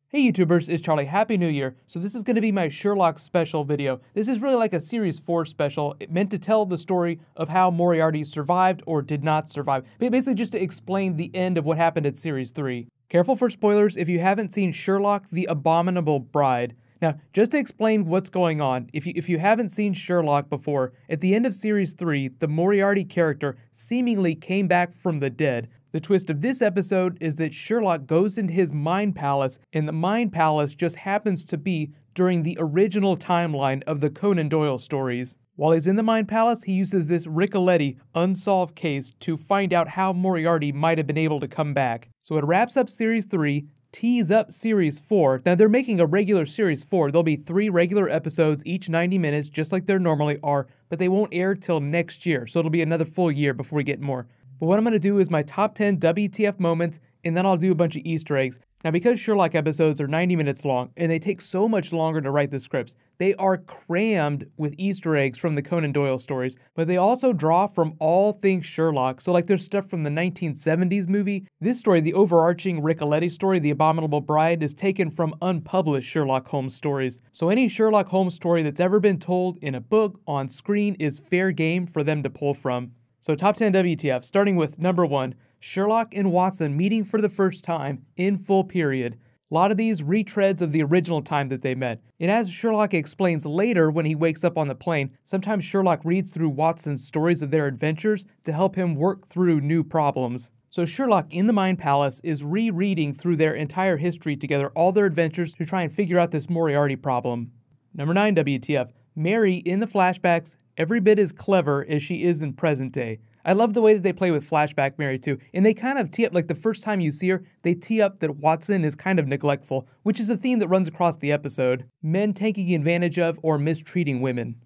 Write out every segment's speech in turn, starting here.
Hey YouTubers, it's Charlie. Happy New Year. So this is going to be my Sherlock special video. This is really like a Series 4 special, meant to tell the story of how Moriarty survived or did not survive. Basically just to explain the end of what happened at Series 3. Careful for spoilers if you haven't seen Sherlock, the Abominable Bride. Now, just to explain what's going on, if you haven't seen Sherlock before, at the end of Series 3, the Moriarty character seemingly came back from the dead. The twist of this episode is that Sherlock goes into his mind palace, and the mind palace just happens to be during the original timeline of the Conan Doyle stories. While he's in the mind palace, he uses this Ricoletti unsolved case to find out how Moriarty might have been able to come back. So it wraps up Series 3, tees up Series 4. Now they're making a regular Series 4. There'll be 3 regular episodes, each 90 minutes, just like there normally are, but they won't air till next year, so it'll be another full year before we get more. But what I'm going to do is my top 10 WTF moments, and then I'll do a bunch of Easter eggs. Now, because Sherlock episodes are 90 minutes long, and they take so much longer to write the scripts, they are crammed with Easter eggs from the Conan Doyle stories, but they also draw from all things Sherlock. So like there's stuff from the 1970s movie. This story, the overarching Ricoletti story, The Abominable Bride, is taken from unpublished Sherlock Holmes stories. So any Sherlock Holmes story that's ever been told in a book, on screen, is fair game for them to pull from. So top 10 WTF, starting with number 1, Sherlock and Watson meeting for the first time in full period. A lot of these retreads of the original time that they met. And as Sherlock explains later when he wakes up on the plane, sometimes Sherlock reads through Watson's stories of their adventures to help him work through new problems. So Sherlock in the Mind Palace is rereading through their entire history together, all their adventures, to try and figure out this Moriarty problem. Number 9 WTF, Mary in the flashbacks every bit as clever as she is in present day. I love the way that they play with flashback Mary too, and they kind of tee up, like the first time you see her, they tee up that Watson is kind of neglectful, which is a theme that runs across the episode. Men taking advantage of or mistreating women.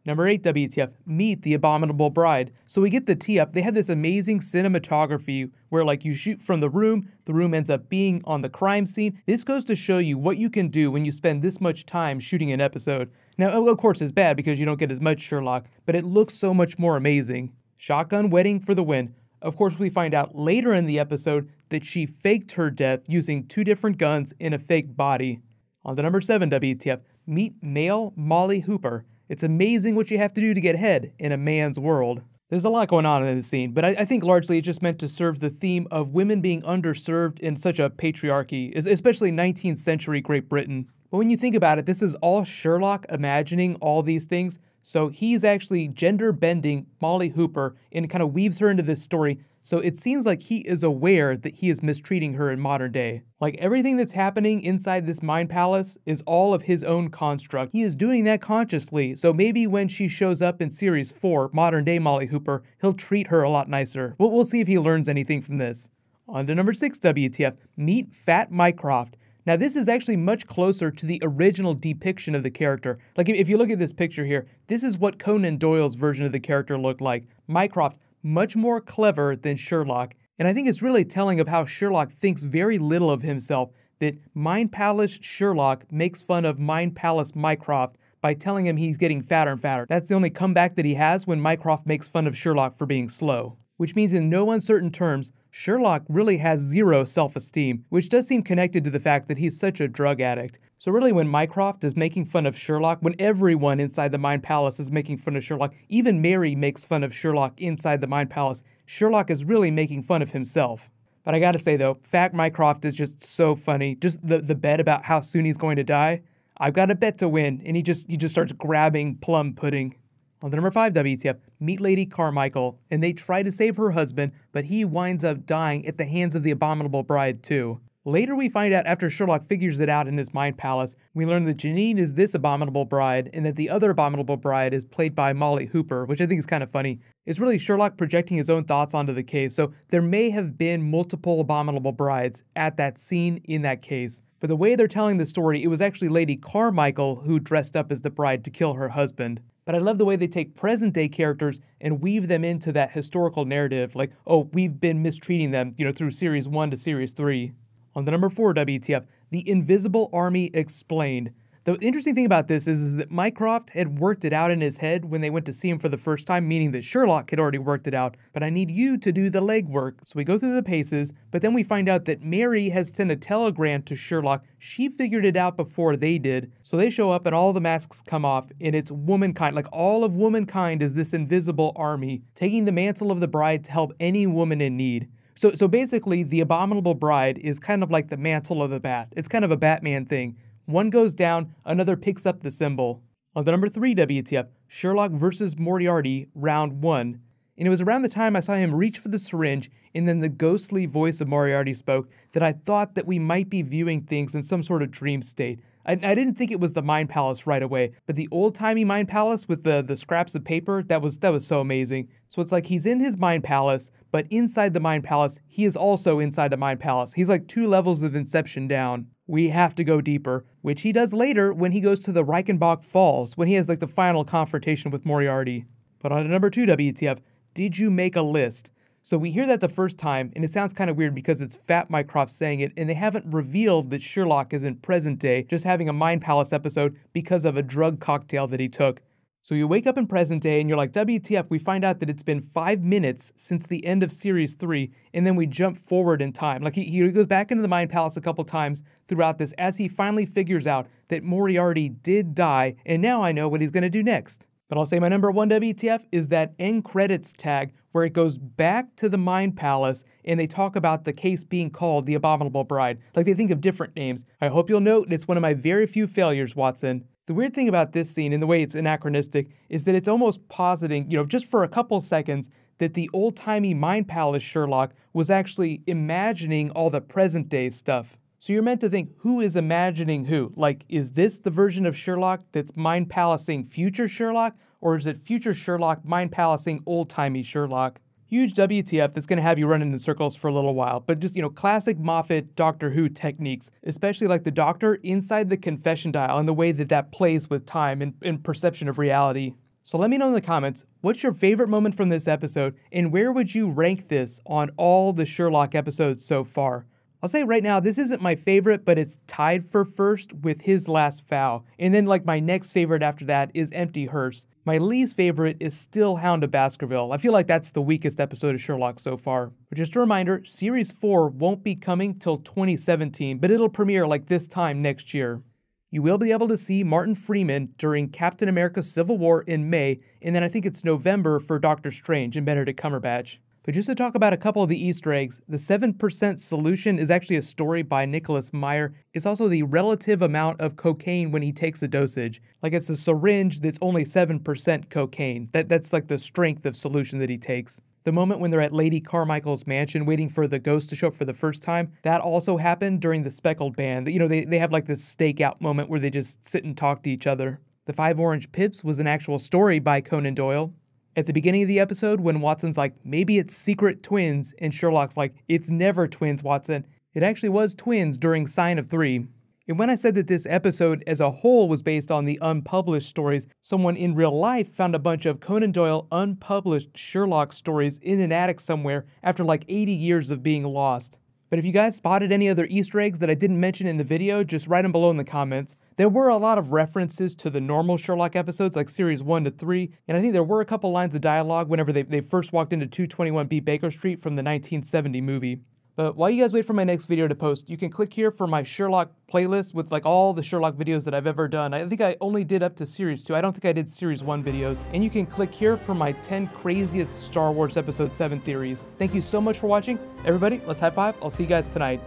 Number 8 WTF, meet the Abominable Bride. So we get the tee up. They have this amazing cinematography where like you shoot from the room ends up being on the crime scene. This goes to show you what you can do when you spend this much time shooting an episode. Now, of course, it's bad because you don't get as much Sherlock, but it looks so much more amazing. Shotgun wedding for the win. Of course, we find out later in the episode that she faked her death using 2 different guns in a fake body. On to number 7 WTF, meet male Molly Hooper. It's amazing what you have to do to get ahead in a man's world. There's a lot going on in this scene, but I think largely it's just meant to serve the theme of women being underserved in such a patriarchy, especially 19th century Great Britain. But when you think about it, this is all Sherlock imagining all these things. So he's actually gender-bending Molly Hooper and kind of weaves her into this story. So it seems like he is aware that he is mistreating her in modern day. Like everything that's happening inside this mind palace is all of his own construct. He is doing that consciously. So maybe when she shows up in Series 4, modern day Molly Hooper, he'll treat her a lot nicer. We'll see if he learns anything from this. On to number 6 WTF, meet Fat Mycroft. Now this is actually much closer to the original depiction of the character. Like if you look at this picture here, this is what Conan Doyle's version of the character looked like. Mycroft, much more clever than Sherlock. And I think it's really telling of how Sherlock thinks very little of himself, that Mind Palace Sherlock makes fun of Mind Palace Mycroft by telling him he's getting fatter and fatter. That's the only comeback that he has when Mycroft makes fun of Sherlock for being slow. Which means in no uncertain terms, Sherlock really has zero self-esteem, which does seem connected to the fact that he's such a drug addict. So really when Mycroft is making fun of Sherlock, when everyone inside the Mind Palace is making fun of Sherlock, even Mary makes fun of Sherlock inside the Mind Palace, Sherlock is really making fun of himself. But I gotta say though, Fat Mycroft is just so funny. Just the bet about how soon he's going to die. I've got a bet to win, and he just starts grabbing plum pudding. On to number 5 WTF, meet Lady Carmichael, and they try to save her husband, but he winds up dying at the hands of the Abominable Bride too. Later we find out, after Sherlock figures it out in his mind palace, we learn that Janine is this Abominable Bride, and that the other Abominable Bride is played by Molly Hooper, which I think is kind of funny. It's really Sherlock projecting his own thoughts onto the case, so there may have been multiple Abominable Brides at that scene in that case. But the way they're telling the story, it was actually Lady Carmichael who dressed up as the bride to kill her husband. But I love the way they take present-day characters and weave them into that historical narrative, like, oh, we've been mistreating them, through Series 1 to Series 3. On the number 4 WTF, the Invisible Army Explained. The interesting thing about this is that Mycroft had worked it out in his head when they went to see him for the first time, meaning that Sherlock had already worked it out, but I need you to do the legwork. So we go through the paces, but then we find out that Mary has sent a telegram to Sherlock. She figured it out before they did. So they show up and all the masks come off, and it's womankind, like all of womankind is this invisible army, taking the mantle of the bride to help any woman in need. So basically, the Abominable Bride is kind of like the mantle of the bat. It's kind of a Batman thing. One goes down, another picks up the symbol. On the number 3 WTF, Sherlock versus Moriarty, round 1. And it was around the time I saw him reach for the syringe and then the ghostly voice of Moriarty spoke that I thought that we might be viewing things in some sort of dream state. I didn't think it was the Mind Palace right away, but the old-timey Mind Palace with the scraps of paper, that was so amazing. So it's like he's in his Mind Palace, but inside the Mind Palace, he is also inside the Mind Palace. He's like 2 levels of Inception down. We have to go deeper, which he does later when he goes to the Reichenbach Falls, when he has like the final confrontation with Moriarty. But on to number 2 WTF, did you make a list? So we hear that the first time, and it sounds kind of weird because it's Fat Mycroft saying it, and they haven't revealed that Sherlock is in present day, just having a Mind Palace episode because of a drug cocktail that he took. So you wake up in present day and you're like, WTF, we find out that it's been 5 minutes since the end of series 3, and then we jump forward in time. Like he goes back into the Mind Palace a couple times throughout this as he finally figures out that Moriarty did die, and now I know what he's going to do next. But I'll say my number 1 WTF is that end credits tag where it goes back to the Mind Palace and they talk about the case being called the Abominable Bride. Like they think of different names. I hope you'll note it's one of my very few failures, Watson. The weird thing about this scene and the way it's anachronistic is that it's almost positing, just for a couple seconds, that the old-timey Mind Palace Sherlock was actually imagining all the present day stuff. So you're meant to think, who is imagining who? Like, is this the version of Sherlock that's Mind Palacing future Sherlock? Or is it future Sherlock Mind Palacing old-timey Sherlock? Huge WTF that's going to have you running in circles for a little while. But just, classic Moffat Doctor Who techniques, especially like the Doctor inside the confession dial and the way that that plays with time and perception of reality. So let me know in the comments, what's your favorite moment from this episode, and where would you rank this on all the Sherlock episodes so far? I'll say right now, this isn't my favorite, but it's tied for first with His Last Vow. And then like my next favorite after that is Empty Hearse. My least favorite is still Hound of Baskerville. I feel like that's the weakest episode of Sherlock so far. But just a reminder, Series 4 won't be coming till 2017, but it'll premiere like this time next year. You will be able to see Martin Freeman during Captain America Civil War in May, and then I think it's November for Doctor Strange and Benedict Cumberbatch. But just to talk about a couple of the Easter eggs, the 7% solution is actually a story by Nicholas Meyer. It's also the relative amount of cocaine when he takes a dosage. Like it's a syringe that's only 7% cocaine. That's like the strength of solution that he takes. The moment when they're at Lady Carmichael's mansion waiting for the ghost to show up for the first time, that also happened during the Speckled Band. They have like this stakeout moment where they just sit and talk to each other. The 5 Orange Pips was an actual story by Conan Doyle. At the beginning of the episode, when Watson's like, maybe it's secret twins, and Sherlock's like, it's never twins, Watson. It actually was twins during Sign of 3. And when I said that this episode as a whole was based on the unpublished stories, someone in real life found a bunch of Conan Doyle unpublished Sherlock stories in an attic somewhere after like 80 years of being lost. But if you guys spotted any other Easter eggs that I didn't mention in the video, just write them below in the comments. There were a lot of references to the normal Sherlock episodes like series 1 to 3, and I think there were a couple lines of dialogue whenever they first walked into 221B Baker Street from the 1970 movie. But while you guys wait for my next video to post, you can click here for my Sherlock playlist with like all the Sherlock videos that I've ever done. I think I only did up to series 2. I don't think I did series 1 videos. And you can click here for my 10 craziest Star Wars episode 7 theories. Thank you so much for watching. Everybody, let's high five. I'll see you guys tonight.